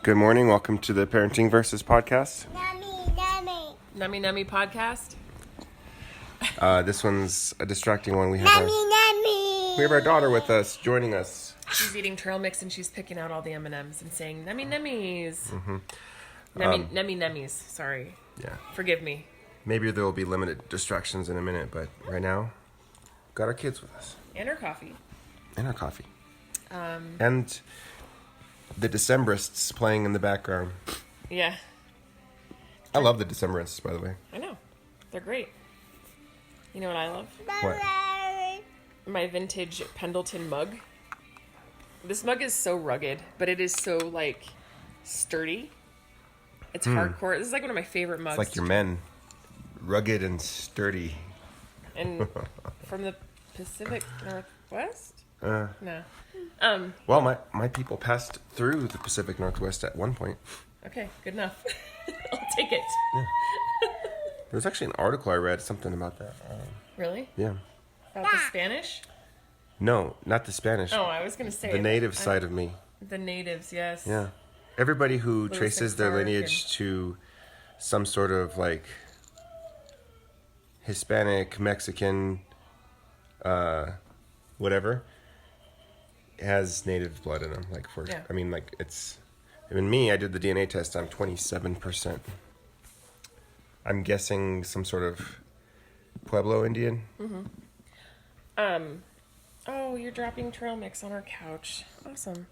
Good morning. Welcome to the Parenting Versus podcast. Nummy Nummy podcast. This one's a distracting one. We have our daughter with us, joining us. She's eating trail mix and she's picking out all the M&Ms and saying Nummy Nummies. Mm-hmm. Nummy Nummies. Sorry. Yeah. Forgive me. Maybe there will be limited distractions in a minute, but right now, got our kids with us. And her coffee. And our coffee. And the Decemberists playing in the background. Yeah. I love the Decemberists, by the way. I know. They're great. You know what I love? What? My vintage Pendleton mug. This mug is so rugged, but it is so, sturdy. It's hardcore. This is, one of my favorite mugs. It's like your men. Rugged and sturdy. And from the Pacific Northwest? No. Well, my people passed through the Pacific Northwest at one point. Okay, good enough. I'll take it. Yeah. There was actually an article I read, something about that. Really? Yeah. About the Spanish? No, not the Spanish. Oh, I was going to say... The native side of me. The natives, yes. Yeah. Everybody who Louis traces their Clark lineage to some sort of, Hispanic, Mexican, whatever, has native blood in them. Yeah. Me, I did the DNA test, I'm 27%. I'm guessing some sort of Pueblo Indian. Mm-hmm. Oh, you're dropping trail mix on our couch. Awesome.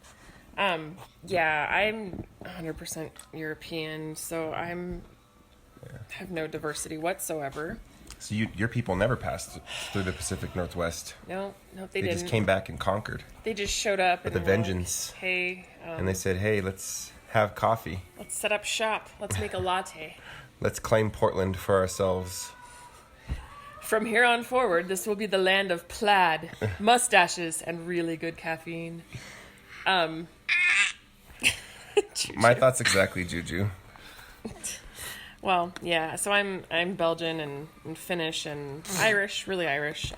Yeah, I'm 100% European, so have no diversity whatsoever. So your people never passed through the Pacific Northwest. No, they They didn't. just came back and conquered. They just showed up with and a were vengeance. Like, hey, And they said, hey, let's have coffee. let's set up shop. Let's make a latte. Let's claim Portland for ourselves. From here on forward, this will be the land of plaid, mustaches, and really good caffeine. My thoughts exactly, Juju. Well, yeah. So I'm Belgian and Finnish and Irish, really Irish.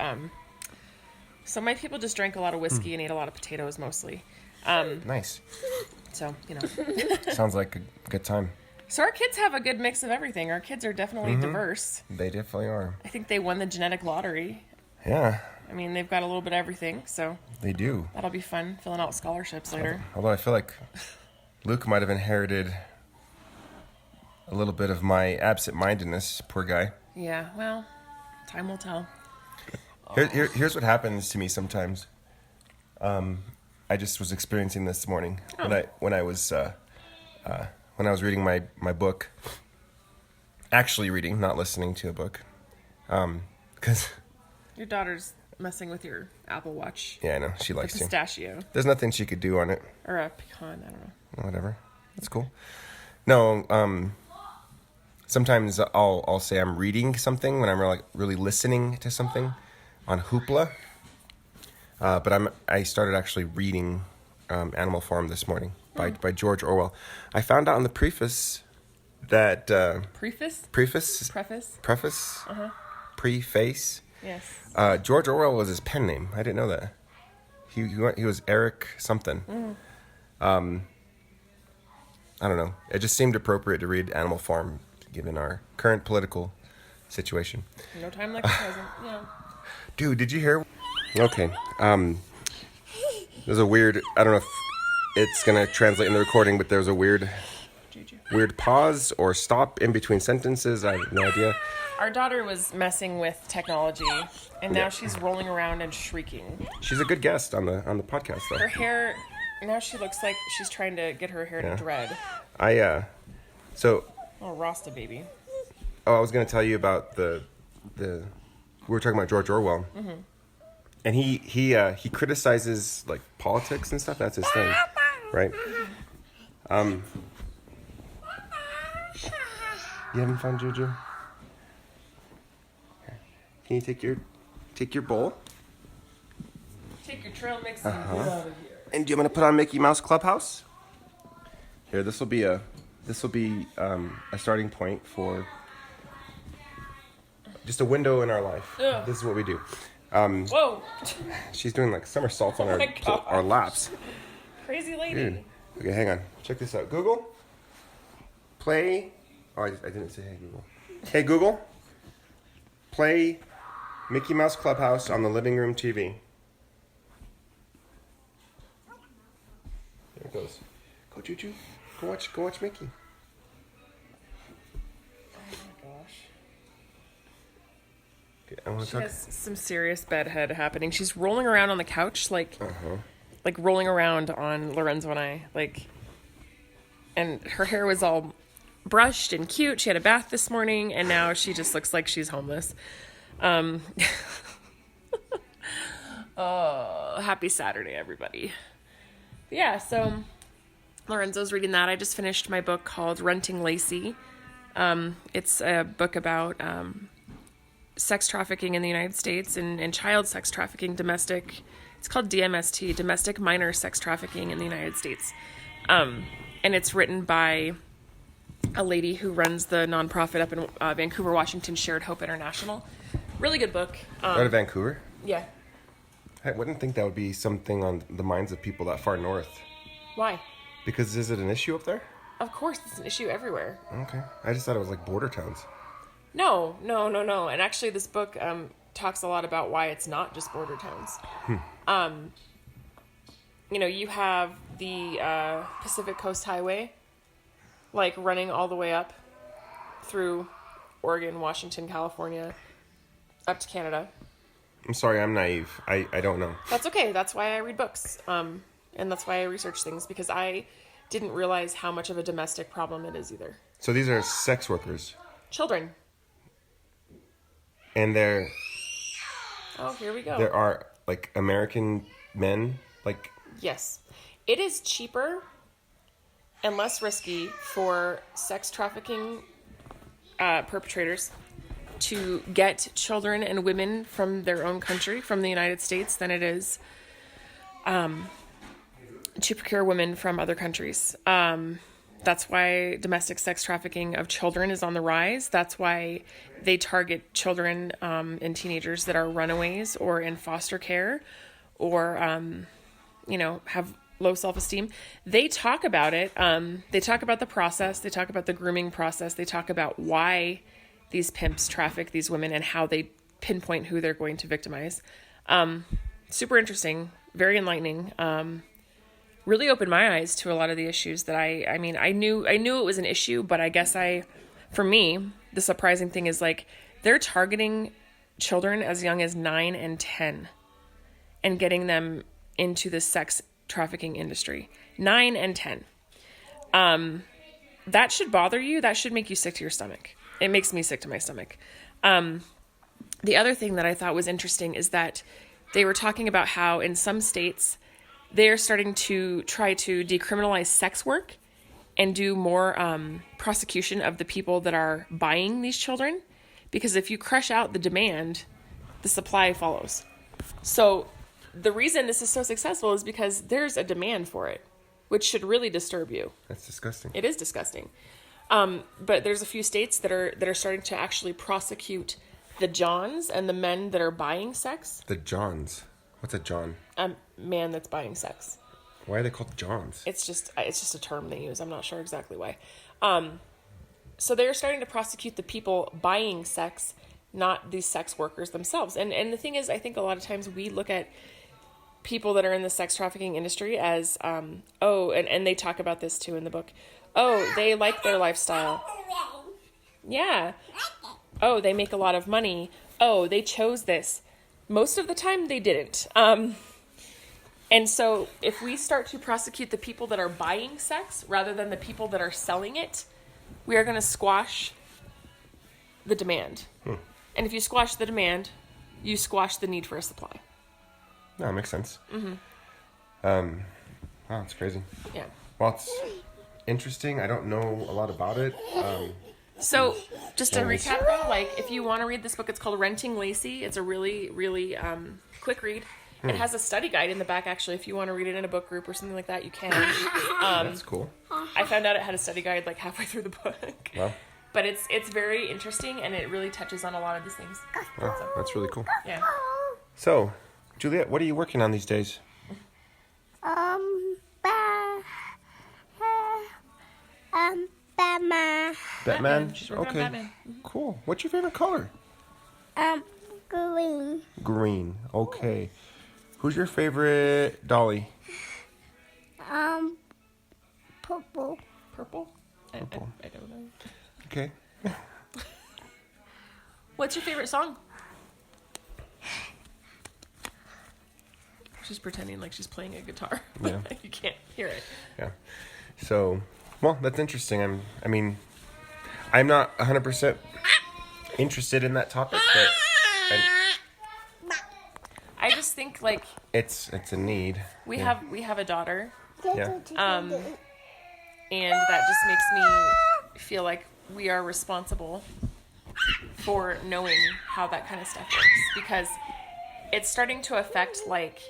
So my people just drank a lot of whiskey and ate a lot of potatoes mostly. Nice. So Sounds like a good time. So our kids have a good mix of everything. Our kids are definitely diverse. They definitely are. I think they won the genetic lottery. Yeah, I mean, they've got a little bit of everything, so they do. that'll be fun, filling out scholarships later. Although I feel like Luke might have inherited a little bit of my absent-mindedness, poor guy. Yeah, well, time will tell. Here's what happens to me sometimes. I just was experiencing this morning when I was reading my book. Actually reading, not listening to a book, because Your daughter's messing with your Apple Watch. yeah, I know she The likes to. pistachio. There's nothing she could do on it. Or a pecan, I don't know. Whatever, that's cool. No, sometimes I'll say I'm reading something when I'm really listening to something on Hoopla. But I started actually reading Animal Farm this morning by George Orwell. I found out in the preface that Preface? preface. Uh-huh. Preface. Yes. George Orwell was his pen name. I didn't know that. He was Eric something. I don't know. It just seemed appropriate to read Animal Farm given our current political situation. No time like the present. Yeah. Dude, did you hear? Okay. There's a weird, I don't know if it's going to translate in the recording, but there's a weird pause or stop in between sentences. I have no idea. Our daughter was messing with technology, and now she's rolling around and shrieking. She's a good guest on the podcast, though. Her hair, now she looks like she's trying to get her hair to dread. Oh, Rasta baby. I was going to tell you about we were talking about George Orwell. Mm-hmm. And he criticizes politics and stuff. That's his thing, right? You having fun, Juju? Can you take your bowl? Take your trail mix and get out of here. And do you want to put on Mickey Mouse Clubhouse? Here, this will be a starting point for just a window in our life. Ugh. This is what we do. Whoa. She's doing like somersaults on Oh my our laps. Crazy lady. Dude. Okay, hang on. Check this out. Google, play. Oh, I didn't say hey Google. Hey Google, play Mickey Mouse Clubhouse on the living room TV. There it goes. Go Choo Choo. Go watch Mickey. Oh my gosh. Okay, I want to She talk. has some serious bedhead happening. She's rolling around on the couch like rolling around on Lorenzo and I, like, and her hair was all brushed and cute. She had a bath this morning, and now she just looks like she's homeless. Oh, happy Saturday, everybody. But yeah, so Lorenzo's reading that. I just finished my book called Renting Lacey. It's a book about sex trafficking in the United States and child sex trafficking, domestic. It's called DMST, Domestic Minor Sex Trafficking in the United States. And it's written by a lady who runs the nonprofit up in Vancouver, Washington, Shared Hope International. Really good book. Out of Vancouver? Yeah. I wouldn't think that would be something on the minds of people that far north. Why? Because is it an issue up there? Of course, it's an issue everywhere. Okay. I just thought it was like border towns. No. And actually, this book talks a lot about why it's not just border towns. You have the Pacific Coast Highway, like running all the way up through Oregon, Washington, California, up to Canada. I'm sorry, I'm naive. I don't know. That's okay. That's why I read books. And that's why I research things, because I didn't realize how much of a domestic problem it is either. So these are sex workers. Children. And Oh, here we go. there are like American men, like Yes. It is cheaper and less risky for sex trafficking perpetrators to get children and women from their own country, from the United States, than it is to procure women from other countries. That's why domestic sex trafficking of children is on the rise. That's why they target children and teenagers that are runaways or in foster care or, have low self-esteem. They talk about it. They talk about the process. They talk about the grooming process. They talk about why these pimps traffic these women and how they pinpoint who they're going to victimize. Super interesting, very enlightening. Really opened my eyes to a lot of the issues that I knew it was an issue, but I guess for me, the surprising thing is like they're targeting children as young as 9 and 10 and getting them into the sex trafficking industry. 9 and 10. That should bother you. That should make you sick to your stomach. It makes me sick to my stomach. The other thing that I thought was interesting is that they were talking about how in some states they're starting to try to decriminalize sex work and do more prosecution of the people that are buying these children. Because if you crush out the demand, the supply follows. So the reason this is so successful is because there's a demand for it, which should really disturb you. that's disgusting. It is disgusting. But there's a few states that are starting to actually prosecute the Johns and the men that are buying sex. The Johns. What's a John? A man that's buying sex. Why are they called Johns? It's just a term they use. I'm not sure exactly why. So they're starting to prosecute the people buying sex, not the sex workers themselves. And the thing is, I think a lot of times we look at people that are in the sex trafficking industry as, and they talk about this too in the book. Oh, they like their lifestyle. Yeah. Oh, they make a lot of money. Oh, they chose this. Most of the time they didn't. And so if we start to prosecute the people that are buying sex rather than the people that are selling it, we are going to squash the demand. And if you squash the demand, you squash the need for a supply. No, it makes sense. Mm-hmm. Wow, it's crazy. Yeah. Well, it's interesting. I don't know a lot about it. So, just to recap though, like, if you want to read this book, it's called Renting Lacey. It's a really, really quick read. It has a study guide in the back, actually. If you want to read it in a book group or something like that, you can. That's cool. I found out it had a study guide, like, halfway through the book. Wow. But it's very interesting, and it really touches on a lot of these things. Oh, that's really cool. Yeah. So, Juliet, what are you working on these days? Batman. Batman? She's working on Okay. Batman. Cool. What's your favorite color? Green. Green. Okay. Who's your favorite Dolly? Purple. Purple? Purple. I don't know. Okay. What's your favorite song? She's pretending like she's playing a guitar. Yeah. You can't hear it. Yeah. So, well, that's interesting. I'm not 100% interested in that topic, but I just think like it's a need. we Yeah. have a daughter, Yeah. and that just makes me feel like we are responsible for knowing how that kind of stuff works, because it's starting to affect like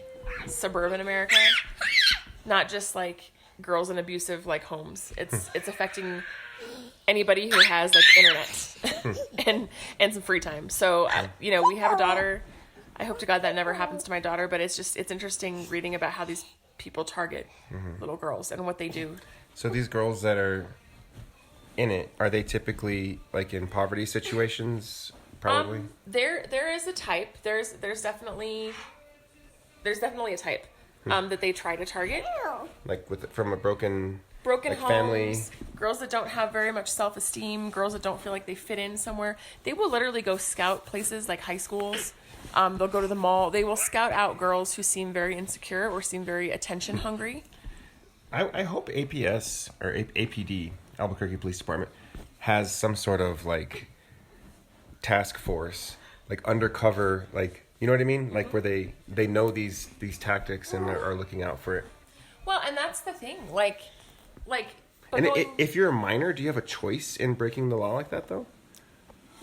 suburban America, not just like girls in abusive like homes. It's affecting anybody who has like internet and some free time. So we have a daughter. I hope to God that never happens to my daughter, but it's interesting reading about how these people target little girls and what they do. So these girls that are in it, are they typically like in poverty situations? Probably. There is a type. There's definitely a type that they try to target. Like from a broken like Homes, family. girls that don't have very much self-esteem, girls that don't feel like they fit in somewhere. They will literally go scout places like high schools. They'll go to the mall. They will scout out girls who seem very insecure or seem very attention hungry. I hope APS or APD, Albuquerque Police Department, has some sort of like task force, like undercover, like, you know what I mean? Like where they know these tactics and are looking out for it. Well, and that's the thing. Like. But And going, if you're a minor, do you have a choice in breaking the law like that though?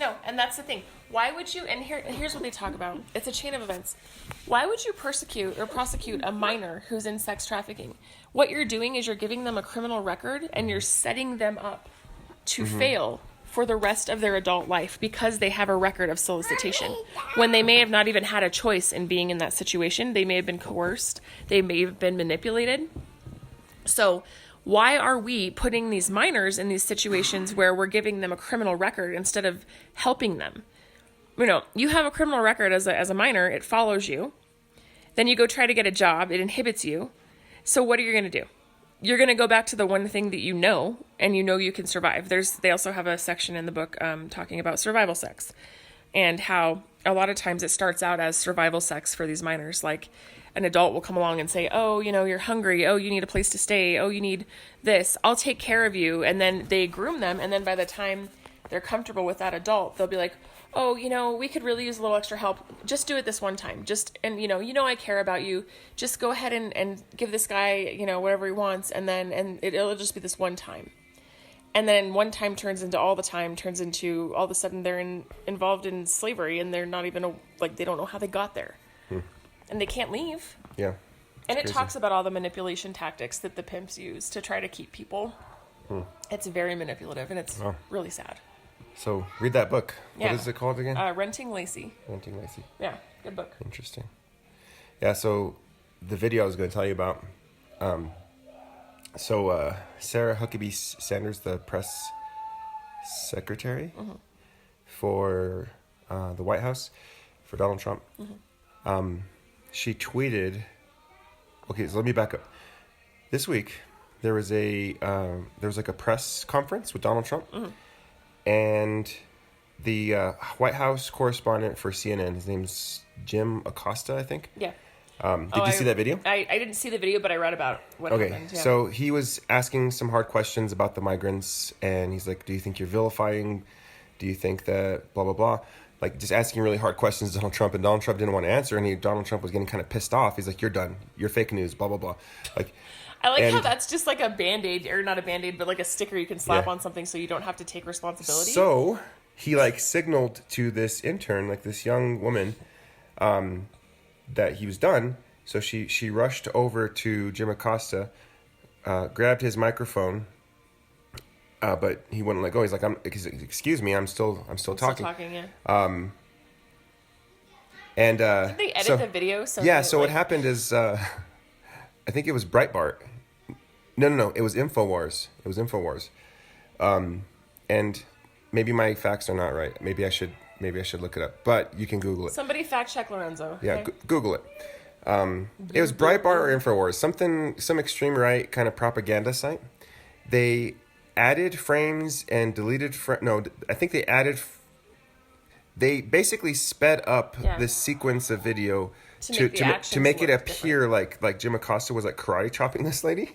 no, and that's the thing. Why would you? And here's what they talk about. It's a chain of events. Why would you persecute or prosecute a minor who's in sex trafficking? What you're doing is you're giving them a criminal record and you're setting them up to fail for the rest of their adult life because they have a record of solicitation. When they may have not even had a choice in being in that situation, they may have been coerced, they may have been manipulated. So why are we putting these minors in these situations where we're giving them a criminal record instead of helping them? You have a criminal record as a minor, it follows you. Then you go try to get a job, it inhibits you. So what are you going to do? You're going to go back to the one thing that you know, and you know you can survive. They also have a section in the book talking about survival sex and how a lot of times it starts out as survival sex for these minors. Like an adult will come along and say, oh, you're hungry. Oh, you need a place to stay. Oh, you need this. I'll take care of you. And then they groom them. And then by the time they're comfortable with that adult, they'll be like, oh, we could really use a little extra help. Just do it this one time. I care about you. Just go ahead and give this guy, whatever he wants. And then, it'll just be this one time. And then one time turns into all the time, turns into all of a sudden they're involved in slavery and they're not even, they don't know how they got there. And they can't leave. Yeah. And it crazy. talks about all the manipulation tactics that the pimps use to try to keep people. It's very manipulative and it's really sad. So read that book. Yeah. What is it called again? Renting Lacey. Renting Lacey. Yeah, good book. Interesting. Yeah, so the video I was going to tell you about. Sarah Huckabee Sanders, the press secretary for the White House, for Donald Trump, she tweeted. Okay, so let me back up. This week there was like a press conference with Donald Trump. And the White House correspondent for CNN, his name's Jim Acosta, I think. Yeah. Did you see that video? I didn't see the video, but I read about what happened. Yeah. So he was asking some hard questions about the migrants, and he's like, do you think you're vilifying? Do you think that blah, blah, blah? Like, just asking really hard questions to Donald Trump, and Donald Trump didn't want to answer, and Donald Trump was getting kind of pissed off. He's like, you're done. You're fake news, blah, blah, blah. Like, I like how that's just like a Band-Aid, or not a Band-Aid, but like a sticker you can slap Yeah. on something so you don't have to take responsibility. So he signaled to this intern, like this young woman, that he was done. So she rushed over to Jim Acosta, grabbed his microphone, but he wouldn't let go. He's like, excuse me, I'm still talking. Still talking, yeah. And Did they edit the video? So what happened is, I think it was Breitbart. No, it was InfoWars. And maybe my facts are not right. Maybe I should look it up. But you can Google it. Somebody fact check Lorenzo. Yeah, okay? Google it. It was Breitbart or InfoWars, some extreme right kind of propaganda site. They added frames and deleted I think they added. They basically sped up this sequence of video to make it appear like Jim Acosta was like karate chopping this lady,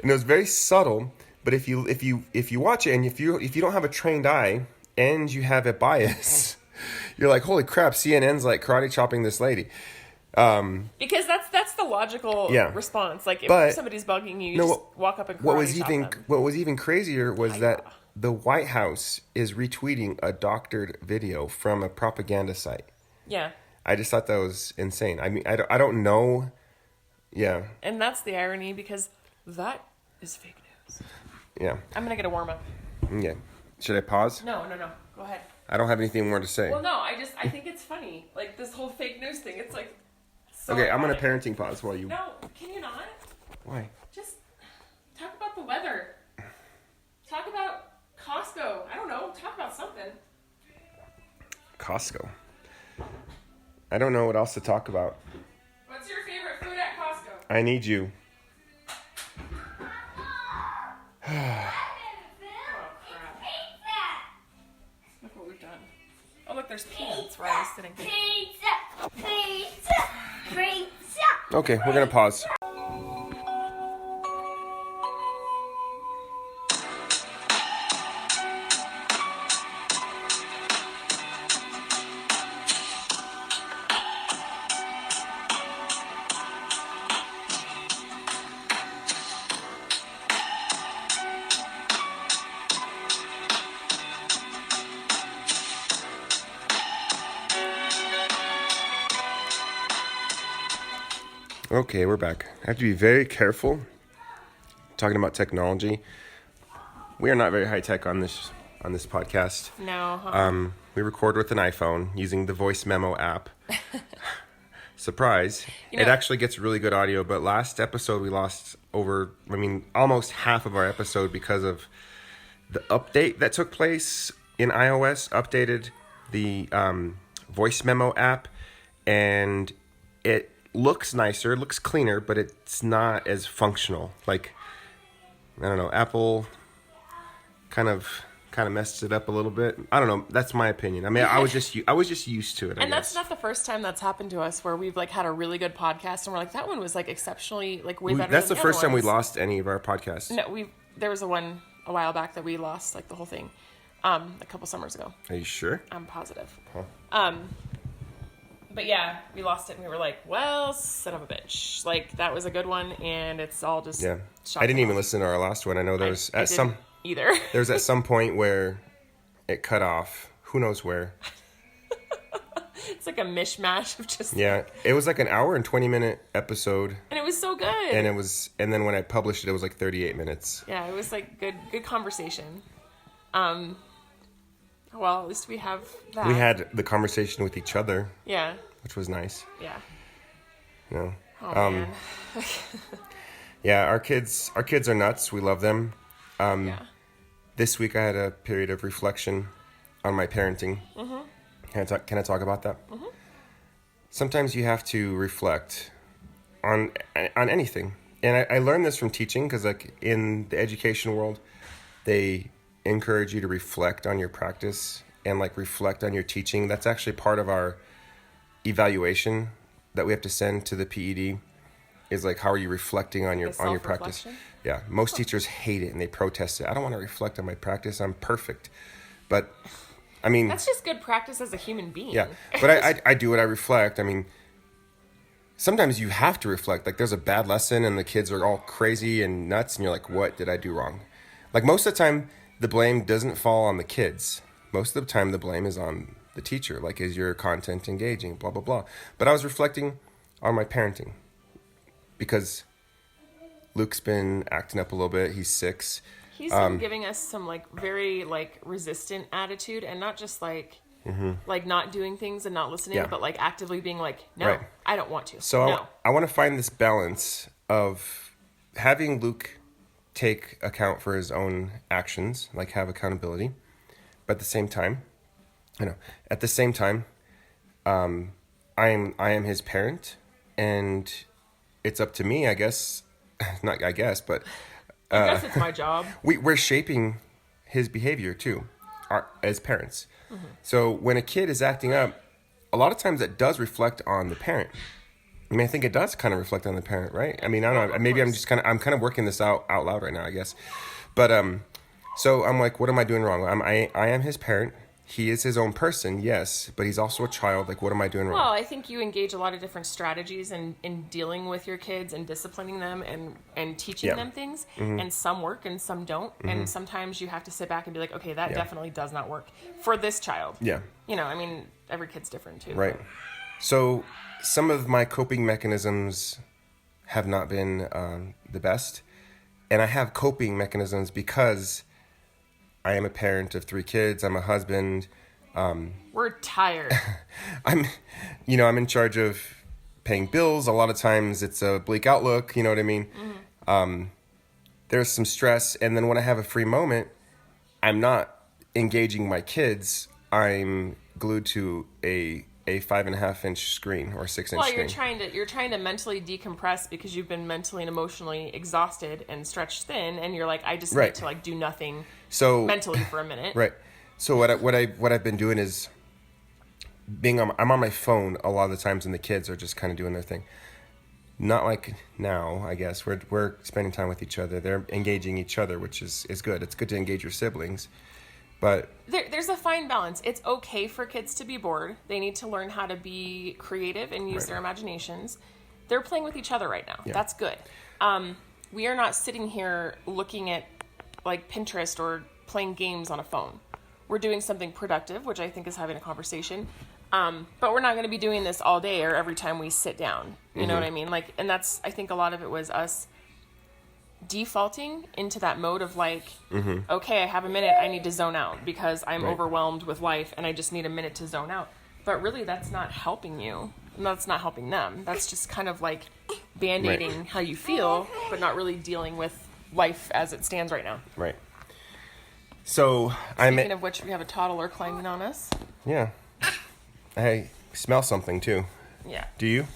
and it was very subtle. But if you watch it and if you don't have a trained eye and you have a bias, you're like, holy crap, CNN's like karate chopping this lady. Because that's the logical response. Like if somebody's bugging you, just walk up and karate chop them. What was even crazier was that the White House is retweeting a doctored video from a propaganda site. Yeah. I just thought that was insane. I mean, I don't know. Yeah. And that's the irony, because that is fake news. Yeah. I'm gonna get a warm up. Yeah. Should I pause? No. Go ahead. I don't have anything more to say. Well, no. I think it's funny. Like this whole fake news thing. It's like. So okay, I'm ironic. gonna parenting pause while you. No, can you not? Why? Just talk about the weather. Talk about Costco. I don't know. Talk about something. Costco. I don't know what else to talk about. What's your favorite food at Costco? I need you. Oh, crap. Look what we've done. Oh, look, there's peanuts where I was sitting. Okay, we're gonna pause. Okay, we're back. I have to be very careful talking about technology. We are not very high tech on this podcast. No. Huh? We record with an iPhone using the Voice Memo app. Surprise. It actually gets really good audio, but last episode we lost almost half of our episode because of the update that took place in iOS, updated the Voice Memo app, and it looks nicer, it looks cleaner, but it's not as functional. Like, I don't know, Apple kind of messed it up a little bit. I don't know. That's my opinion. I mean, I was just used to it. And that's not the first time that's happened to us, where we've like had a really good podcast and we're like, that one was like exceptionally like way better. That's than the first time we ones. lost any of our podcasts. No, there was one a while back that we lost like the whole thing, a couple summers ago. Are you sure? I'm positive. Huh. But yeah, we lost it and we were like, well, son of a bitch. Like, that was a good one and it's all just I didn't even listen to our last one. I know there was either. There was at some point where it cut off. Who knows where? It's like a mishmash of just it was like an hour and 20-minute episode. And it was so good. And then when I published it was like 38 minutes. Yeah, it was like good conversation. Well, at least we have that. We had the conversation with each other. Yeah. Which was nice. Yeah. You know. Oh, man. Yeah, our kids are nuts. We love them. This week I had a period of reflection on my parenting. Mm-hmm. Can I talk about that? Mm-hmm. Sometimes you have to reflect on anything. And I learned this from teaching, because like in the education world, they encourage you to reflect on your practice and like reflect on your teaching. That's actually part of our evaluation that we have to send to the PED, is like, how are you reflecting on your practice? Yeah, most teachers hate it and they protest it. I don't want to reflect on my practice. I'm perfect. But I mean, that's just good practice as a human being. Yeah, but I do it. I reflect. I mean, sometimes you have to reflect. Like, there's a bad lesson and the kids are all crazy and nuts, and you're like, what did I do wrong? Like, most of the time, the blame doesn't fall on the kids. Most of the time, the blame is on the teacher. Like, is your content engaging? Blah, blah, blah. But I was reflecting on my parenting, because Luke's been acting up a little bit. He's 6. He's been giving us some like very like resistant attitude, and not just like like not doing things and not listening, but like actively being like, no, I don't want to. So no. I want to find this balance of having Luke take account for his own actions, like have accountability. But at the same time, I am his parent, and it's up to me, I guess. Not I guess, but I guess it's my job. we're shaping his behavior too, as parents. So when a kid is acting up, a lot of times that does reflect on the parent. I mean, I think it does kind of reflect on the parent, right? I mean, I don't know. Maybe I'm kind of working this out loud right now, I guess. But so I'm like, what am I doing wrong? I am his parent. He is his own person, yes, but he's also a child. Like, what am I doing wrong? Well, I think you engage a lot of different strategies in dealing with your kids and disciplining them and teaching them things. And some work and some don't. And sometimes you have to sit back and be like, okay, that definitely does not work for this child. Yeah. You know, I mean, every kid's different too. Right. So some of my coping mechanisms have not been the best. And I have coping mechanisms because I am a parent of 3 kids. I'm a husband. We're tired. I'm in charge of paying bills. A lot of times it's a bleak outlook. You know what I mean? There's some stress. And then when I have a free moment, I'm not engaging my kids. I'm glued to a 5.5-inch screen or 6-inch Well, screen. you're trying to mentally decompress because you've been mentally and emotionally exhausted and stretched thin, and you're like, I just need to like do nothing mentally for a minute. Right. So what I've been doing is I'm on my phone a lot of the times, and the kids are just kind of doing their thing. Not like now, I guess. We're spending time with each other. They're engaging each other, which is good. It's good to engage your siblings. But there's a fine balance. It's okay for kids to be bored. They need to learn how to be creative and use their imaginations. They're playing with each other right now. Yeah. That's good. We are not sitting here looking at like Pinterest or playing games on a phone. We're doing something productive, which I think is having a conversation. But we're not going to be doing this all day or every time we sit down. You know what I mean? Like, and that's, I think a lot of it was us defaulting into that mode of like, okay, I have a minute, I need to zone out because I'm overwhelmed with life and I just need a minute to zone out. But really that's not helping you. And that's not helping them. That's just kind of like band-aiding how you feel, but not really dealing with life as it stands right now. right. So Speaking of which, we have a toddler climbing on us. Yeah. I smell something too. Yeah. Do you?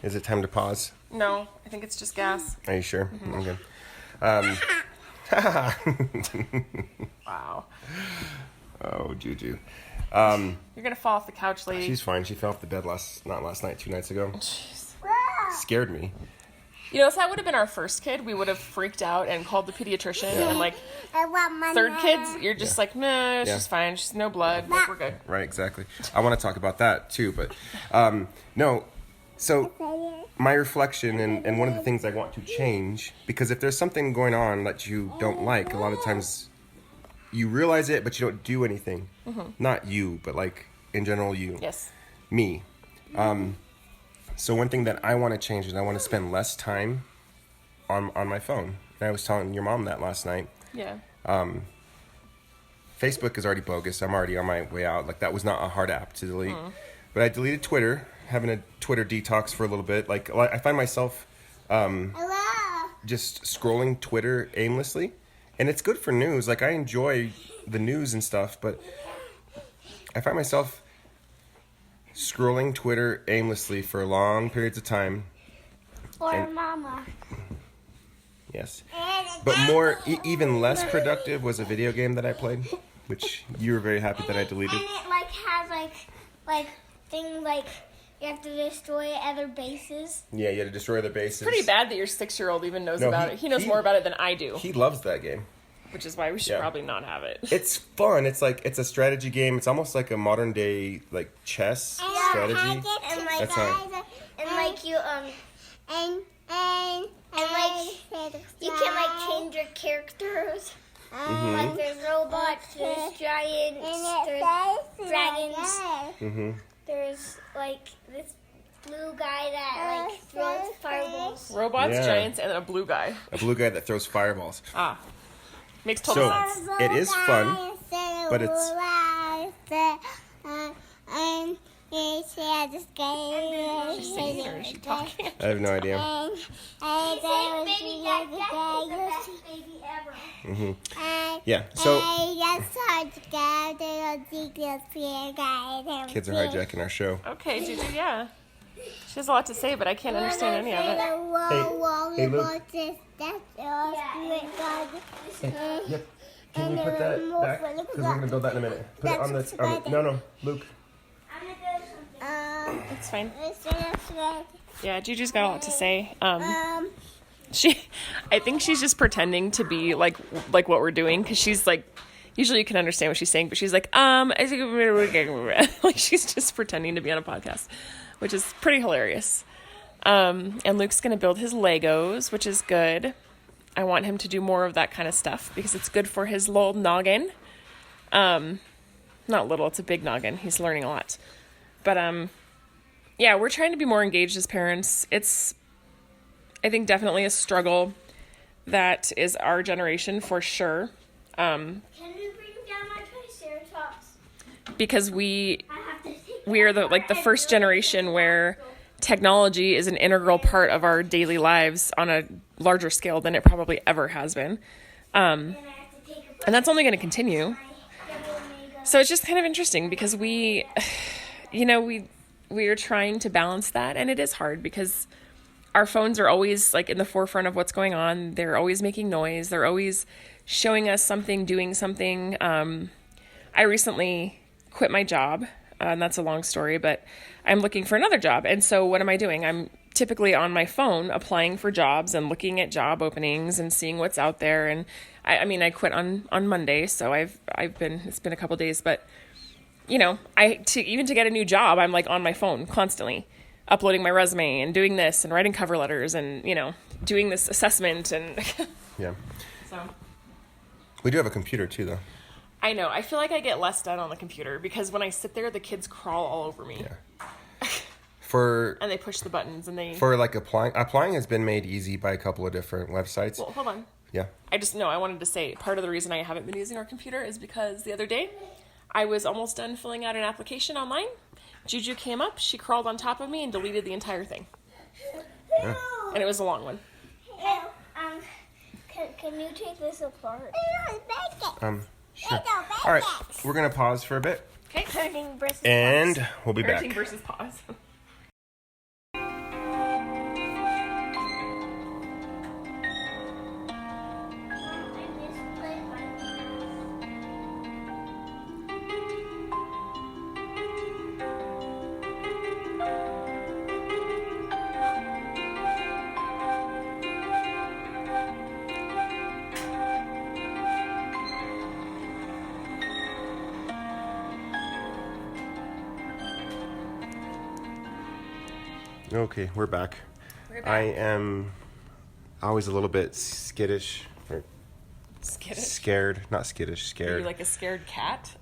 Is it time to pause? No, I think it's just gas. Are you sure? Okay. Wow. Oh, Juju. You're gonna fall off the couch, lady. She's fine. She fell off the bed not last night, 2 nights ago. Jeez. Scared me. You know, if that would have been our first kid, we would have freaked out and called the pediatrician. And like, I want my third kids, you're just like, nah, she's fine. She's no blood. Like, we're good. Right, exactly. I want to talk about that too, but no. So my reflection and one of the things I want to change, because if there's something going on that you don't like, a lot of times you realize it, but you don't do anything. Not you, but like in general, you. Yes. Me. So one thing that I want to change is I want to spend less time on my phone. And I was telling your mom that last night. Yeah. Facebook is already bogus. I'm already on my way out. Like, that was not a hard app to delete. But I deleted Twitter, having a Twitter detox for a little bit. Like, I find myself just scrolling Twitter aimlessly. And it's good for news. Like, I enjoy the news and stuff, but I find myself scrolling Twitter aimlessly for long periods of time. Or mama. Yes. But more, even less productive was a video game that I played, which you were very happy that I deleted. And it like has like things like you have to destroy other bases. Yeah, you had to destroy the bases. Pretty bad that your 6-year-old even knows No, about it. He knows more about it than I do, He loves that game. which is why we should probably not have it. It's fun. It's like, it's a strategy game. It's almost like a modern day like chess strategy. And like That's how and like you and like you can like change your characters. Like there's robots, there's giants, there's dragons. There's like this blue guy that like throws fireballs. Robots, Yeah. giants, and a blue guy. a blue guy that throws fireballs. Ah. Makes total sense. It is fun, but it's She's singing or is she talking? I have no idea. Baby, that's the best baby ever. Yeah, so Kids kids are hijacking our show. Okay, Juju, yeah. She has a lot to say, but I can't understand any of it. Hey, Luke. Yep. Can you put that back? Because we're going to build that in a minute. Put it on this. No, Luke. I'm gonna go something. It's fine. Yeah, Juju's got a lot to say. I think she's just pretending to be like what we're doing, because she's like, usually you can understand what she's saying, but she's like, like she's just pretending to be on a podcast, which is pretty hilarious. And Luke's gonna build his Legos, which is good. I want him to do more of that kind of stuff because it's good for his little noggin. Not little, it's a big noggin. He's learning a lot. But yeah, we're trying to be more engaged as parents. It's, I think, definitely a struggle that is our generation for sure. Can you bring down my Triceratops? Because we I have to take are the first generation where technology is an integral part of our daily lives on a larger scale than it probably ever has been. And that's only going to continue. So it's just kind of interesting because we are trying to balance that, and it is hard because our phones are always like in the forefront of what's going on. They're always making noise. They're always showing us something, doing something. I recently quit my job, and that's a long story, but I'm looking for another job. And so what am I doing? I'm typically on my phone applying for jobs and looking at job openings and seeing what's out there. And I quit on Monday, so it's been a couple days, but to get a new job, I'm like on my phone constantly, uploading my resume and doing this and writing cover letters and, doing this assessment and Yeah. so. We do have a computer too, though. I know. I feel like I get less done on the computer because when I sit there, the kids crawl all over me. Yeah. And they push the buttons and they... For like applying has been made easy by a couple of different websites. Well, hold on. Yeah. I wanted to say part of the reason I haven't been using our computer is because the other day I was almost done filling out an application online. Juju came up, she crawled on top of me and deleted the entire thing. Yeah. And it was a long one. Can you take this apart? Sure. All right, we're going to pause for a bit. Okay. Parenting versus And we'll be back. Parenting versus pause. Okay, we're back. I am always a little bit skittish. Or Skittish? Scared. Not skittish, Are scared. you like a scared cat?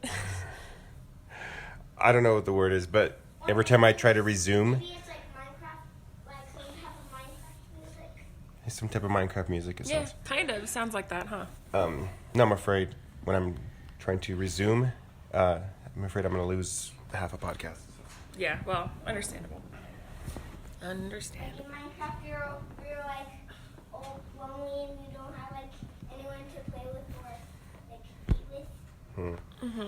I don't know what the word is, but every time I try to resume, Maybe it's like Minecraft, like some type of Minecraft music. it's some type of Minecraft music, it Yeah, sounds. kind of. Sounds like that, huh? No, I'm afraid when I'm trying to resume, I'm afraid I'm going to lose half a podcast. Yeah, well, understandable. Understandable. In Minecraft, you're like all lonely and you don't have like anyone to play with or like eat with. Mm-hmm. So,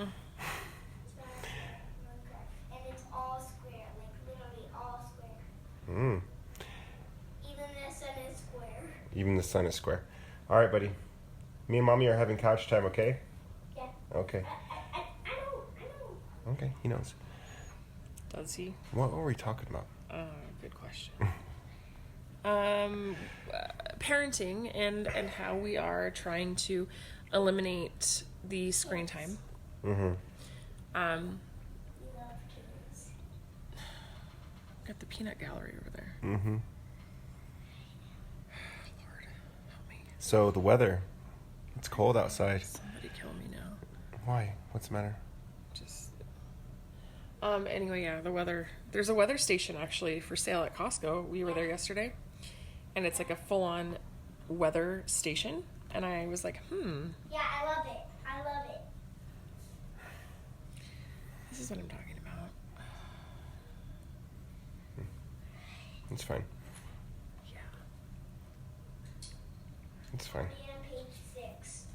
Minecraft, and it's all square, like literally all square. Mm. Even the sun is square. Even the sun is square. All right, buddy. Me and Mommy are having couch time, okay? Yeah. Okay. I know. Okay, he knows. Does he? What were we talking about? Good question. Parenting and how we are trying to eliminate the screen time. Mm-hmm. We love kids. Got the peanut gallery over there. Mm-hmm. Lord, help me. So the weather, it's cold outside. Somebody kill me now. Why? What's the matter? Just. Anyway, yeah, the weather. There's a weather station actually for sale at Costco. We were there yesterday, and it's like a full-on weather station. And I was like, Yeah, I love it. this is what I'm talking about. It's fine. Yeah. It's fine. On page 6.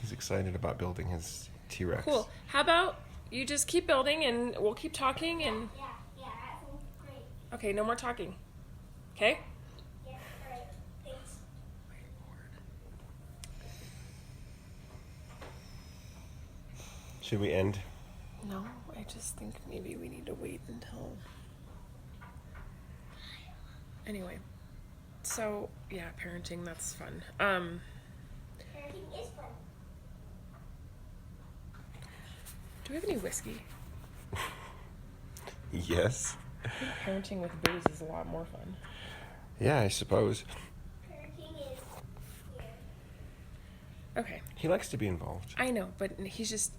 He's excited about building his T-Rex. Cool. How about you just keep building and we'll keep talking and... Yeah, that sounds great. Okay, no more talking. Okay? Yeah, alright. Thanks. Should we end? No, I just think maybe we need to wait until... Anyway. So, yeah, parenting, that's fun. Parenting is fun. Do we have any whiskey? Yes. I think parenting with booze is a lot more fun. Yeah, I suppose. Parenting is here. Okay. He likes to be involved. I know, but he's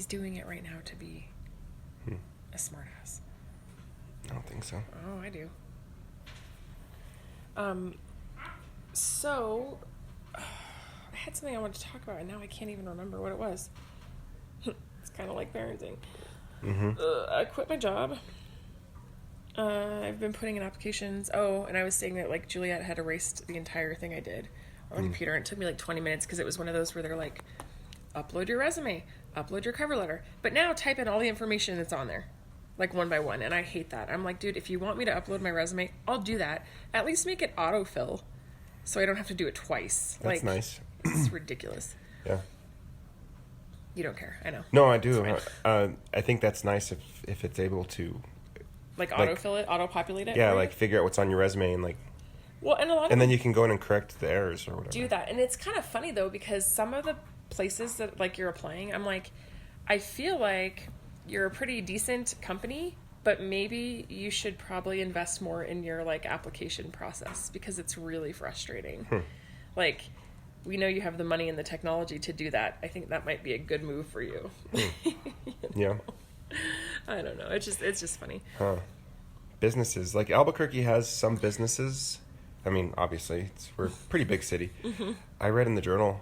doing it right now to be a smartass. I don't think so. Oh, I do. So, I had something I wanted to talk about, and now I can't even remember what it was. It's kind of like parenting. I quit my job. I've been putting in applications. Oh, and I was saying that, like, Juliet had erased the entire thing I did on the computer, and it took me, like, 20 minutes, because it was one of those where they're like, upload your resume, upload your cover letter, but now type in all the information that's on there. Like, one by one, and I hate that. I'm like, dude, if you want me to upload my resume, I'll do that. At least make it autofill, so I don't have to do it twice. That's like, nice. It's ridiculous. Yeah. You don't care, I know. No, I do. It's I think that's nice if it's able to, Like, like- autofill it, auto-populate it? yeah, for you? like figure out what's on your resume and like, Well, and a lot of and then you can go in and correct the errors or whatever. do that. And it's kind of funny, though, because some of the places that, like, you're applying, I'm like, I feel like you're a pretty decent company, but maybe you should probably invest more in your, like, application process, because it's really frustrating. Like, we know you have the money and the technology to do that. I think that might be a good move for you. Yeah. I don't know. It's just funny. Huh. Businesses. Like Albuquerque has some businesses. I mean, obviously, we're a pretty big city. I read in the journal,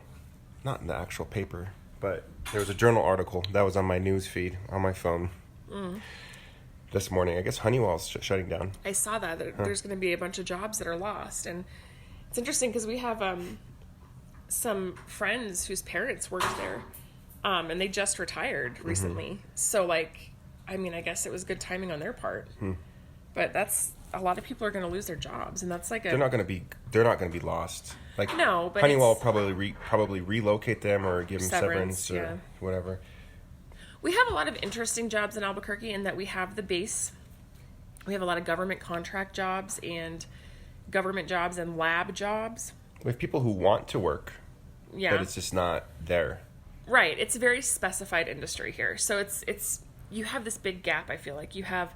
not in the actual paper, but there was a journal article that was on my news feed on my phone this morning. I guess Honeywell's shutting down. I saw that there's going to be a bunch of jobs that are lost, and it's interesting because we have some friends whose parents worked there, and they just retired recently. So, like, I mean, I guess it was good timing on their part, but that's a lot of people are going to lose their jobs, and that's like They're not going to be lost. Like No, but Honeywell it's- probably relocate them or give them severance or yeah. whatever. We have a lot of interesting jobs in Albuquerque in that we have the base. We have a lot of government contract jobs and government jobs and lab jobs. We have people who want to work, Yeah. but it's just not there. Right. It's a very specified industry here. So it's you have this big gap, I feel like. You have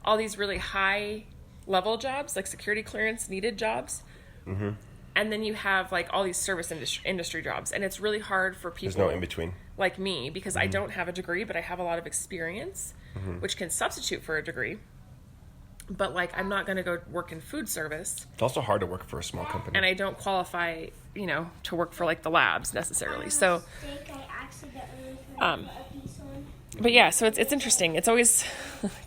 all these really high level jobs, like security clearance needed jobs. And then you have like all these service industry jobs. And it's really hard for people There's no in between. like me, because I don't have a degree, but I have a lot of experience, which can substitute for a degree. But, like, I'm not going to go work in food service, It's also hard to work for a small company. and I don't qualify, to work for, like, the labs necessarily. So, I accidentally put a piece on. but yeah, so it's interesting. It's always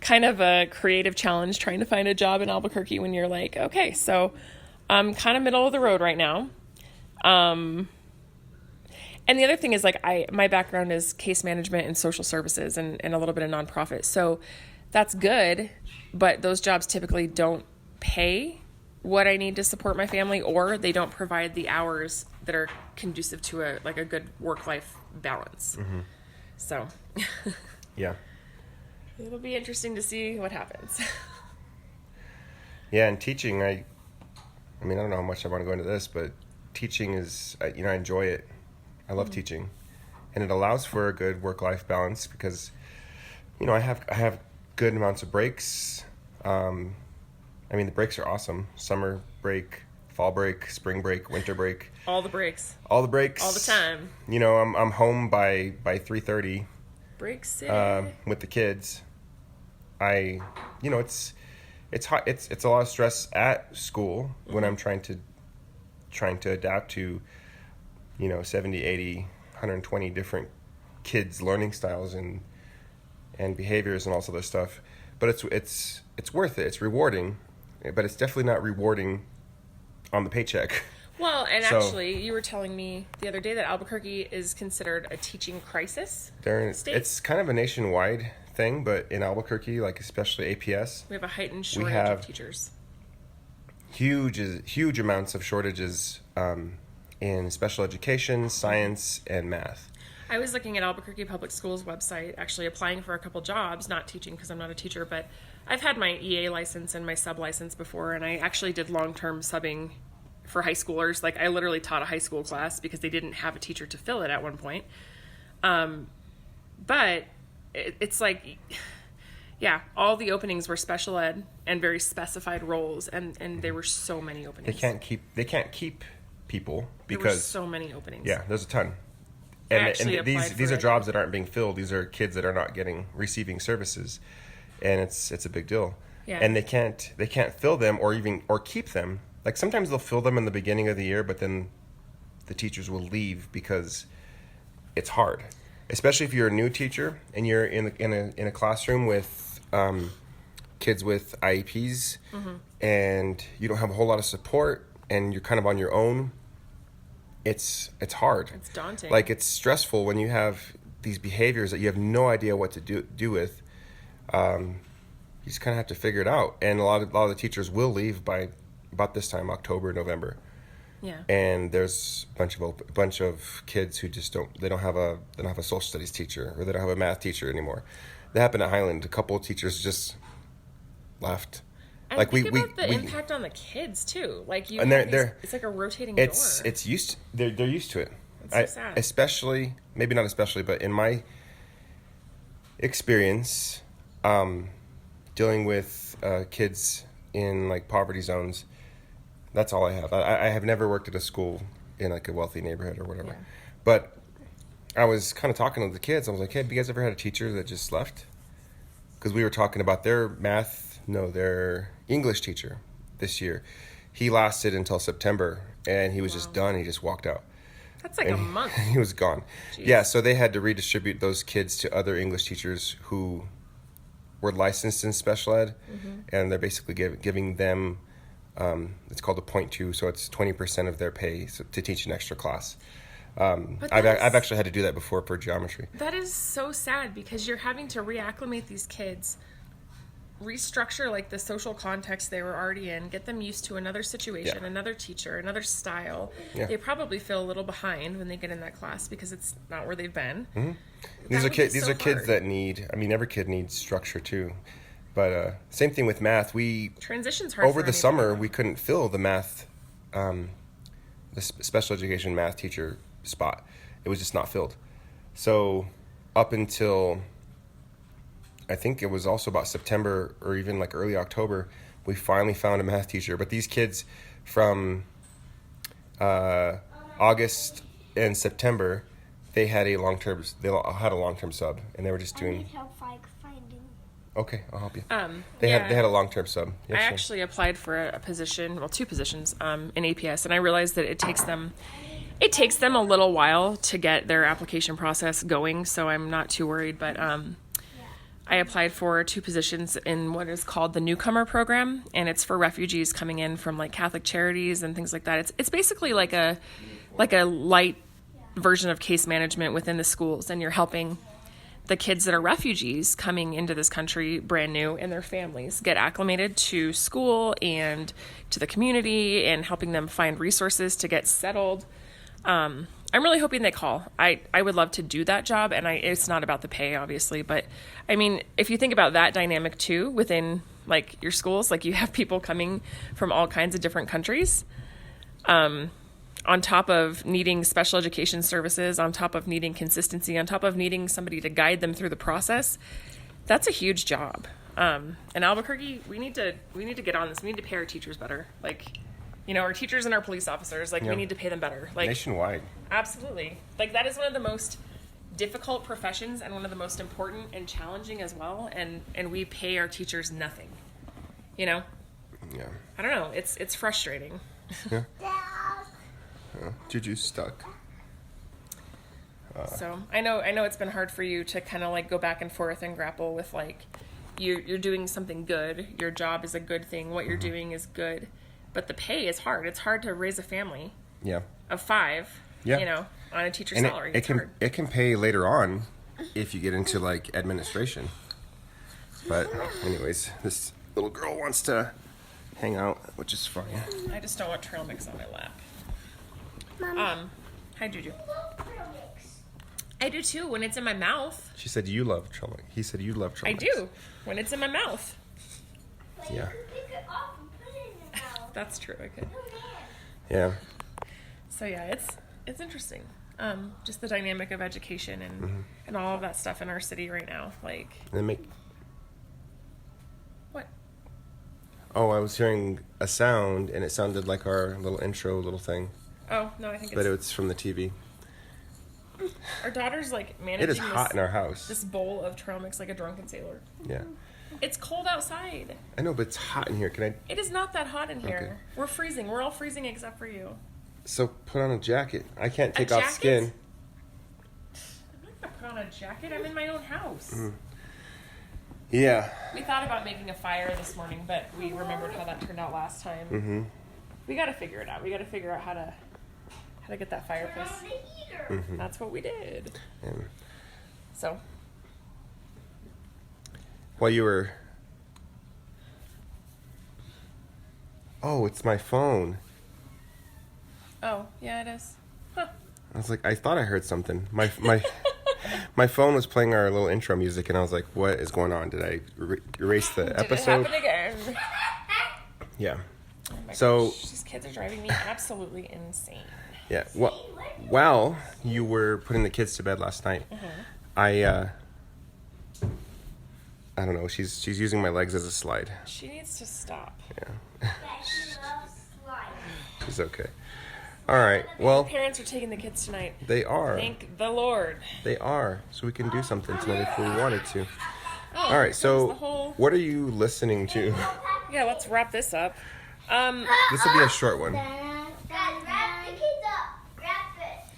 kind of a creative challenge trying to find a job in Albuquerque when you're like, okay, so I'm kind of middle of the road right now. And the other thing is, like, my background is case management and social services and a little bit of nonprofit. So that's good, but those jobs typically don't pay what I need to support my family, or they don't provide the hours that are conducive to a good work-life balance. So Yeah. it'll be interesting to see what happens. Yeah, and teaching, I mean, I don't know how much I want to go into this, but teaching is, I enjoy it. I love teaching. And it allows for a good work-life balance because, I have good amounts of breaks. I mean, the breaks are awesome. Summer break, fall break, spring break, winter break. All the breaks. All the breaks. All the time. I'm home by 3:30 Break city. with the kids. It's hot. It's a lot of stress at school when I'm trying to adapt to 70, 80, 120 different kids' learning styles and behaviors and all this other stuff. But it's worth it. It's rewarding but it's definitely not rewarding on the paycheck. Well, and So- actually, you were telling me the other day that Albuquerque is considered a teaching crisis. State? It's kind of a nationwide thing, but in Albuquerque, like especially APS, We have a heightened shortage have- of teachers. huge amounts of shortages in special education, science, and math. I was looking at Albuquerque Public Schools website, actually applying for a couple jobs, not teaching because I'm not a teacher, but I've had my EA license and my sub license before, and I actually did long-term subbing for high schoolers. Like, I literally taught a high school class because they didn't have a teacher to fill it at one point. But it's like, yeah, all the openings were special ed and very specified roles, and there were so many openings. They can't keep people There were because so many openings. yeah, there's a ton. I And actually these applied these for are it. jobs that aren't being filled. These are kids that are not receiving services, and it's a big deal. Yeah. And they can't fill them or keep them. Like sometimes they'll fill them in the beginning of the year, but then the teachers will leave because it's hard. Especially if you're a new teacher and you're in a classroom with kids with IEPs, and you don't have a whole lot of support, and you're kind of on your own. It's hard. It's daunting. Like it's stressful when you have these behaviors that you have no idea what to do with. You just kind of have to figure it out, and a lot of the teachers will leave by about this time, October, November. Yeah. And there's a bunch of kids who just don't have a social studies teacher, or they don't have a math teacher anymore. That happened at Highland. A couple of teachers just left. And Like think about the impact on the kids too. Like you, And have they're- it's like a rotating It's door. they're used to it. It's so sad. Especially, maybe not especially, but in my experience, dealing with kids in like poverty zones, that's all I have. I have never worked at a school in like a wealthy neighborhood or whatever. Yeah. But I was kind of talking to the kids. I was like, "Hey, have you guys ever had a teacher that just left?" Because we were talking about their English teacher this year. He lasted until September, and he was just done. He just walked out. That's like a month. He was gone. Jeez. Yeah, so they had to redistribute those kids to other English teachers who were licensed in special ed, and they're basically giving them, it's called a 0.2, so it's 20% of their pay to teach an extra class. But I've that's- actually had to do that before for geometry. That is so sad because you're having to reacclimate these kids, restructure like the social context they were already in, get them used to another situation, Yeah. another teacher, another style. Yeah. They probably feel a little behind when they get in that class because it's not where they've been. These are would be kids. These so are kids hard. that need. I mean, every kid needs structure too. But same thing with math. We Transition's hard over for the anybody. summer we couldn't fill the math, special education math teacher spot. It was just not filled. So up until I think it was also about September or even like early October, we finally found a math teacher. But these kids from August and September, they had a long-term sub, and they were just I doing. need help finding. Okay, I'll help you. They They had a long-term sub. Yeah, I sure. actually applied for a position, well, two positions in APS, and I realized that it takes them a little while to get their application process going. So I'm not too worried. But I applied for two positions in what is called the Newcomer Program, and it's for refugees coming in from like Catholic Charities and things like that. It's basically like a light version of case management within the schools, and you're helping the kids that are refugees coming into this country brand new and their families get acclimated to school and to the community and helping them find resources to get settled. I'm really hoping they call. I would love to do that job, and it's not about the pay, obviously, but I mean, if you think about that dynamic too within like your schools, like you have people coming from all kinds of different countries, on top of needing special education services, on top of needing consistency, on top of needing somebody to guide them through the process, that's a huge job. In Albuquerque, we need to get on this. We need to pay our teachers better. Like, you know, our teachers and our police officers, like, Yeah. we need to pay them better. Like, Nationwide. absolutely. Like, that is one of the most difficult professions and one of the most important and challenging as well. And we pay our teachers nothing. You know? Yeah. I don't know. It's frustrating. Juju's stuck. So I know it's been hard for you to kind of like go back and forth and grapple with like you're doing something good. Your job is a good thing. What you're doing is good. But the pay is hard. It's hard to raise a family Yeah. of 5, Yeah. On a teacher's And salary. it can it can pay later on if you get into like administration. But anyways, this little girl wants to hang out, which is fine. I just don't want trail mix on my lap. Mom. Hi, Juju. I do too when it's in my mouth. She said you love trail mix. He said you love trail I mix. do when it's in my mouth. Yeah. Pick it off and put it in your mouth. That's true. I could. Yeah. So yeah, it's interesting. Just the dynamic of education and all of that stuff in our city right now. Like And then make. what? Oh, I was hearing a sound, and it sounded like our little intro little thing, Oh no, I think but it's it's from the TV. our daughter's like managing It is hot in our house. this bowl of trail mix like a drunken sailor. Yeah. It's cold outside. I know, but it's hot in here. Can I? It is not that hot in here. Okay. We're freezing. We're all freezing except for you. So put on a jacket. I can't take off jacket? skin. I'm not gonna put on a jacket. I'm in my own house. Yeah. We thought about making a fire this morning, but we remembered how that turned out last time. Mm-hmm. We got to figure it out. We got to figure out how to get that fireplace. On the heater. Mm-hmm. That's what we did. And So while you were. Oh, it's my phone. oh yeah, it is. Huh. I was like, I thought I heard something. My phone was playing our little intro music, and I was like, "What is going on? Did I erase the Did episode?" it happen again? Yeah. Oh my So- gosh, these kids are driving me absolutely insane. Yeah. Well, while you were putting the kids to bed last night, I don't know. She's using my legs as a slide. She needs to stop. Yeah. That she loves slime. She's okay. All right. Well, Parents are taking the kids tonight. they are. Thank the Lord. They are. So we can do something tonight if we wanted to. Oh, All right. there's So, the whole... what are you listening to? Yeah, let's wrap this up. This will be a short one. Guys, wrap the kids up. Wrap it.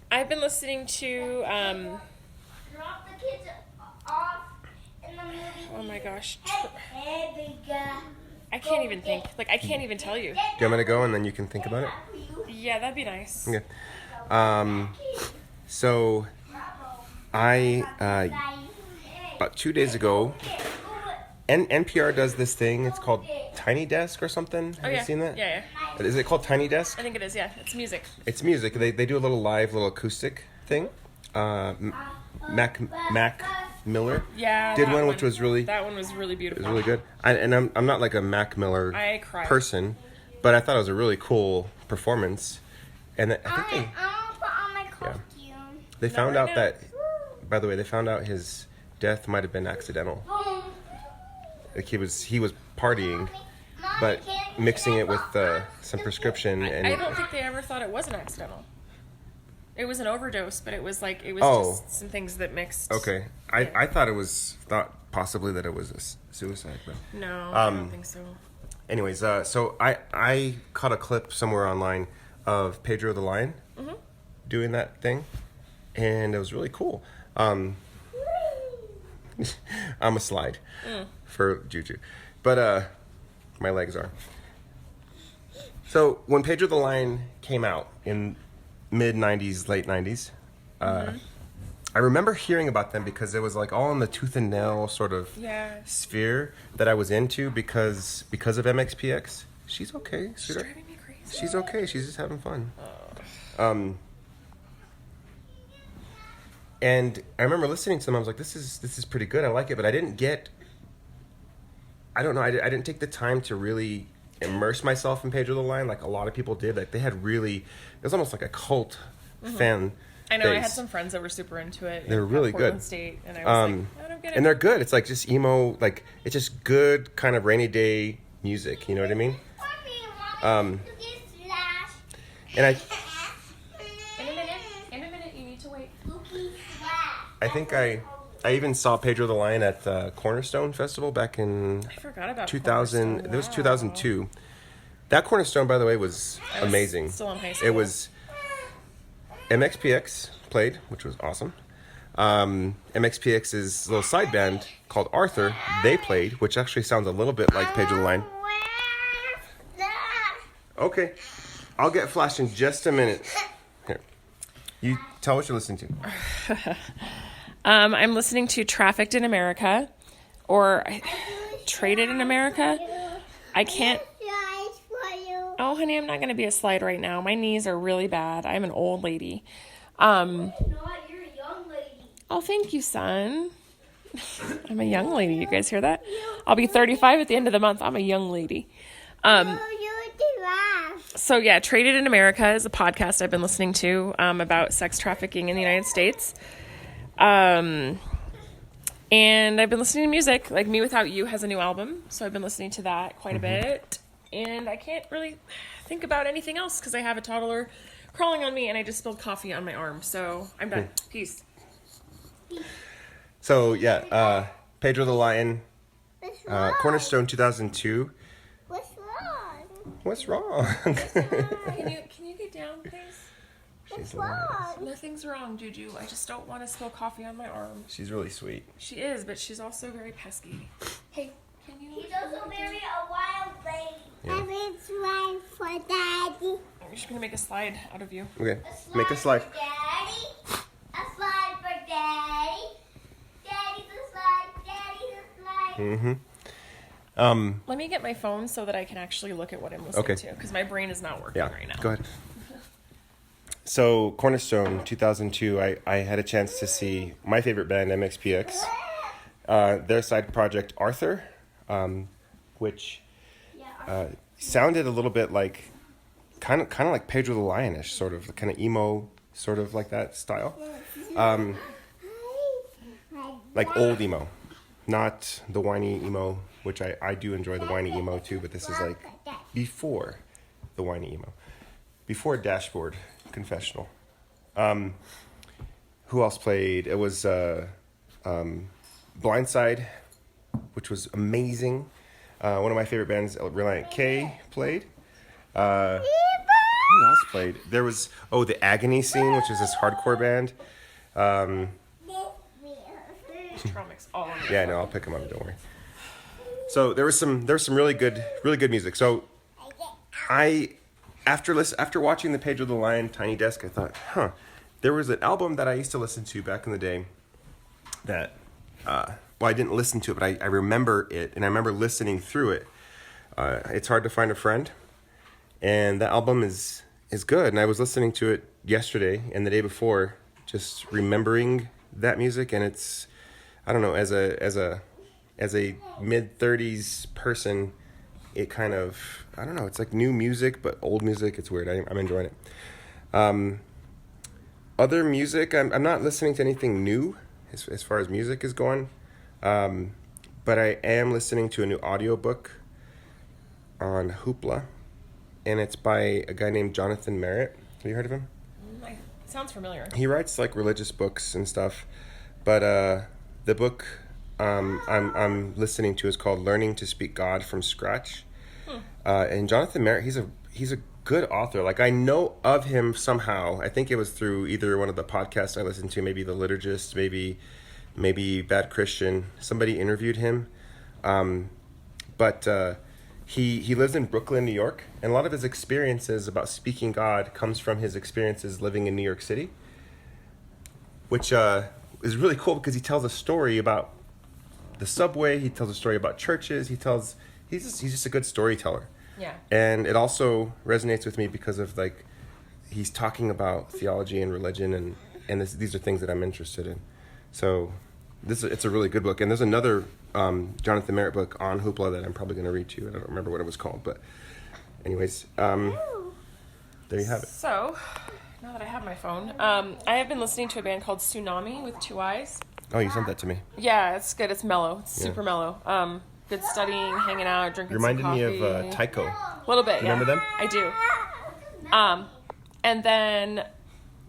I've been listening to Drop the kids off in the movie. oh my gosh, Hey, big guy. I can't even think. Like I can't even tell you. Do you want me to go and then you can think about it? Yeah, that'd be nice. Okay. So I about 2 days ago, NPR does this thing. It's called Tiny Desk or something. Have Oh you yeah. seen that? Yeah, yeah. Is it called Tiny Desk? I think it is. Yeah, it's music. It's music. They do a little live, little acoustic thing. Mac Miller Yeah. did that one, which was really that one was really it beautiful. was really good. I'm not like a Mac Miller I cried. person, but I thought it was a really cool performance. And I think I want to put on my costume. they Not found right out now. that, by the way, they found out his death might have been accidental. Like he was partying, but mixing it with some prescription and I don't think they ever thought it was an accidental. It was an overdose, but it was Oh. just some things that mixed. okay. I thought possibly that it was a suicide, but No, I Um, don't think so. anyways, so I caught a clip somewhere online of Pedro the Lion doing that thing, and it was really cool. I'm a slide for Juju, but my legs are. So when Pedro the Lion came out in mid 90s, late 90s, I remember hearing about them because it was like all in the tooth and nail sort of Yeah. sphere that I was into because of MXPX. She's okay. She's sweetheart. driving me crazy. She's okay. She's just having fun. And I remember listening to them. I was like, "This is pretty good. I like it." But I didn't get. I don't know. I didn't take the time to really immerse myself in Pedro the Lion like a lot of people did. Like they had really. It was almost like a cult fan. I know. I base. had some friends that were super into it. They're at really Portland good. State, and I was like, I don't get it. And they're good. It's like just emo. Like it's just good kind of rainy day music. You know what I mean? And In a minute, you need to wait. I think I even saw Pedro the Lion at the Cornerstone Festival back in I forgot about 2000. Cornerstone. It was Wow. 2002. That Cornerstone, by the way, was I was amazing. still in high school. It was MXPX played, which was awesome. MXPX's little side band called Arthur, they played, which actually sounds a little bit like Pedro the Lion. Okay, I'll get Flash in just a minute. Here, you tell what you're listening to. I'm listening to Trafficked in America, or Traded in America. I can't. Oh, honey, I'm not going to be a slide right now. My knees are really bad. I'm an old lady. You're a young lady. Oh, thank you, son. I'm a young lady. You guys hear that? I'll be 35 at the end of the month. I'm a young lady. So yeah, Traded in America is a podcast I've been listening to about sex trafficking in the United States. And I've been listening to music. Like Me Without You has a new album, so I've been listening to that quite a bit. And I can't really think about anything else because I have a toddler crawling on me and I just spilled coffee on my arm. So I'm done. Peace. So yeah, Pedro the Lion, Cornerstone 2002. What's wrong? What's wrong? Can you get down, please? She's Wrong? Nothing's wrong, Juju. I just don't want to spill coffee on my arm. She's really sweet. She is, but she's also very pesky. Hey, can you? He's also very a wild lady. Yeah. Everything's right for Daddy. I'm just gonna make a slide out of you. Okay, make a slide. For Daddy. A slide for Daddy. Daddy's a slide. Daddy's a slide. Let me get my phone so that I can actually look at what I'm listening to, because my brain is not working Yeah, right now. go ahead. So Cornerstone 2002, I had a chance to see my favorite band, MXPX, their side project Arthur, which sounded a little bit like kind of like Pedro the Lionish, sort of kind of emo, sort of like that style, like old emo, not the whiny emo, which I do enjoy the whiny emo too, but this is like before the whiny emo, before Dashboard Confessional. Who else played? It was Blindside, which was amazing. One of my favorite bands, Relient K, played. Who else played? There was the Agony Scene, which is this hardcore band. Traumix all over. Yeah, no, I'll pick them up. Don't worry. So there was some really good music. So after watching the Pedro the Lion Tiny Desk, I thought, there was an album that I used to listen to back in the day that, I didn't listen to it, but I remember it, and I remember listening through it. It's Hard to Find a Friend, and that album is good, and I was listening to it yesterday and the day before, just remembering that music, and it's, I don't know, as a mid-30s person, it kind of, I don't know, it's like new music, but old music. It's weird. I'm enjoying it. Other music, I'm not listening to anything new as far as music is going. But I am listening to a new audiobook on Hoopla, and it's by a guy named Jonathan Merritt. Have you heard of him? Sounds familiar. He writes like religious books and stuff, but the book I'm listening to is called Learning to Speak God from Scratch. And Jonathan Merritt, he's a good author. Like, I know of him somehow. I think it was through either one of the podcasts I listened to, maybe The Liturgist, maybe Bad Christian. Somebody interviewed him. But he lives in Brooklyn, New York, and a lot of his experiences about speaking God comes from his experiences living in New York City, which is really cool because he tells a story about the subway. He tells a story about churches. He's just a good storyteller. Yeah. And it also resonates with me because of, like, he's talking about theology and religion, and these are things that I'm interested in. So it's a really good book. And there's another Jonathan Merritt book on Hoopla that I'm probably going to read too. I don't remember what it was called, but anyways, there you have it. So, now that I have my phone, I have been listening to a band called Tsunami with 2 Eyes. Oh, you sent that to me. Yeah, it's good. It's mellow. It's super mellow. Good studying, hanging out, drinking Reminded some coffee. me of Tycho. A little bit, yeah. Remember them? I do. And then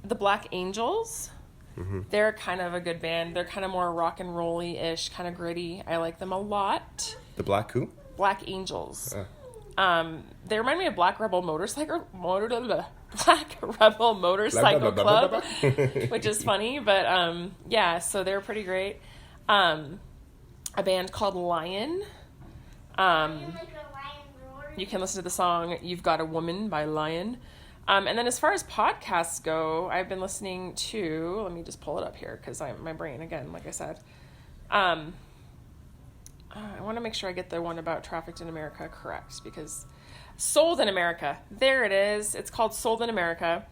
the Black Angels. Mm-hmm. They're kind of a good band. They're kind of more rock and roll-y-ish, kind of gritty. I like them a lot. The Black who? Black Angels. They remind me of Black Rebel Motorcycle Club, which is funny, but yeah, so they're pretty great. A band called Lion. You can listen to the song "You've Got a Woman" by Lion. And then as far as podcasts go, I've been listening to, let me just pull it up here because my brain, again, like I said. I want to make sure I get the one about Trafficked in America correct, because Sold in America, there it is. It's called Sold in America.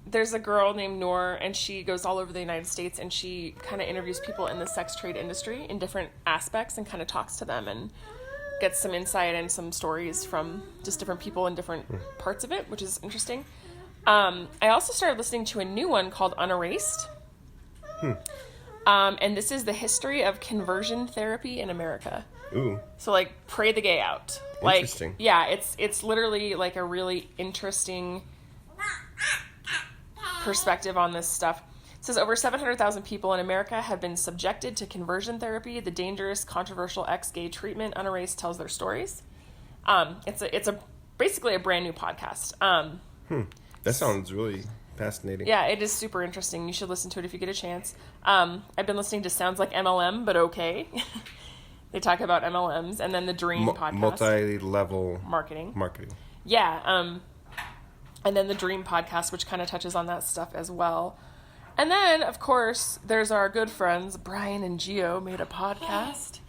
There's a girl named Noor, and she goes all over the United States, and she kind of interviews people in the sex trade industry in different aspects and kind of talks to them and gets some insight and some stories from just different people in different parts of it, which is interesting. I also started listening to a new one called Unerased. And this is the history of conversion therapy in America. Ooh. So, like, pray the gay out. Interesting. Like, yeah, it's literally like a really interesting perspective on this stuff. It says over 700,000 people in America have been subjected to conversion therapy, the dangerous, controversial ex-gay treatment. Unerased tells their stories. It's basically a brand new podcast. That sounds really fascinating. Yeah, it is super interesting. You should listen to it if you get a chance. I've been listening to Sounds Like MLM, but okay. They talk about MLMs, and then the Dream podcast. Multi-level marketing. Yeah. And then the Dream podcast, which kind of touches on that stuff as well. And then, of course, there's our good friends, Brian and Gio, made a podcast.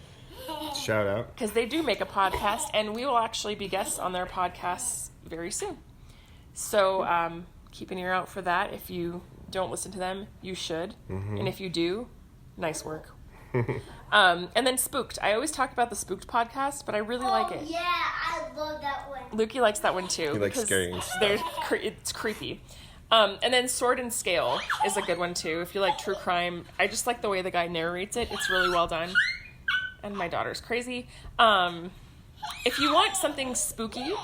Shout out. Because they do make a podcast, and we will actually be guests on their podcasts very soon. So keep an ear out for that. If you don't listen to them, you should. Mm-hmm. And if you do, nice work. And then Spooked. I always talk about the Spooked podcast, but I really like it. Yeah, I love that one. Lukey likes that one too. He likes scary stuff. It's creepy. And then Sword and Scale is a good one too. If you like true crime, I just like the way the guy narrates it. It's really well done. And my daughter's crazy. If you want something spooky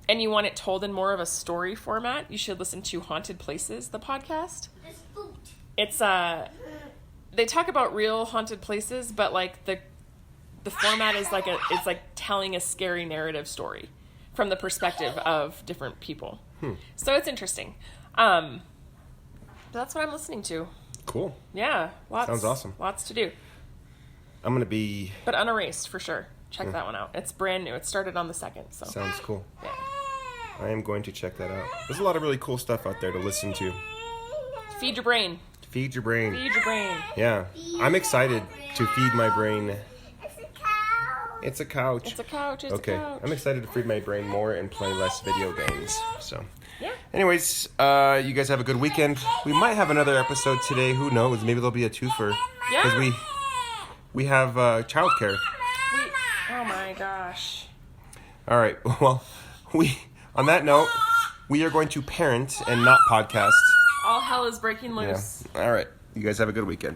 and you want it told in more of a story format, you should listen to Haunted Places, the podcast. It's they talk about real haunted places, but like the format is like it's like telling a scary narrative story from the perspective of different people. So it's interesting. That's what I'm listening to. Cool. Yeah. Sounds awesome. Lots to do. I'm going to be... But Unerased, for sure. Check that one out. It's brand new. It started on the 2nd. So. Sounds cool. Yeah. I am going to check that out. There's a lot of really cool stuff out there to listen to. Feed your brain. Feed your brain. Feed your brain. Yeah. I'm excited to feed my brain. It's a couch. It's a couch. It's a couch. It's Okay. a couch. I'm excited to feed my brain more and play less video games. So... Yeah. Anyways, you guys have a good weekend. We might have another episode today. Who knows? Maybe there'll be a twofer. Yeah. Because we have childcare. Oh my gosh. All right. Well, on that note, we are going to parent and not podcast. All hell is breaking Yeah. loose. All right. You guys have a good weekend.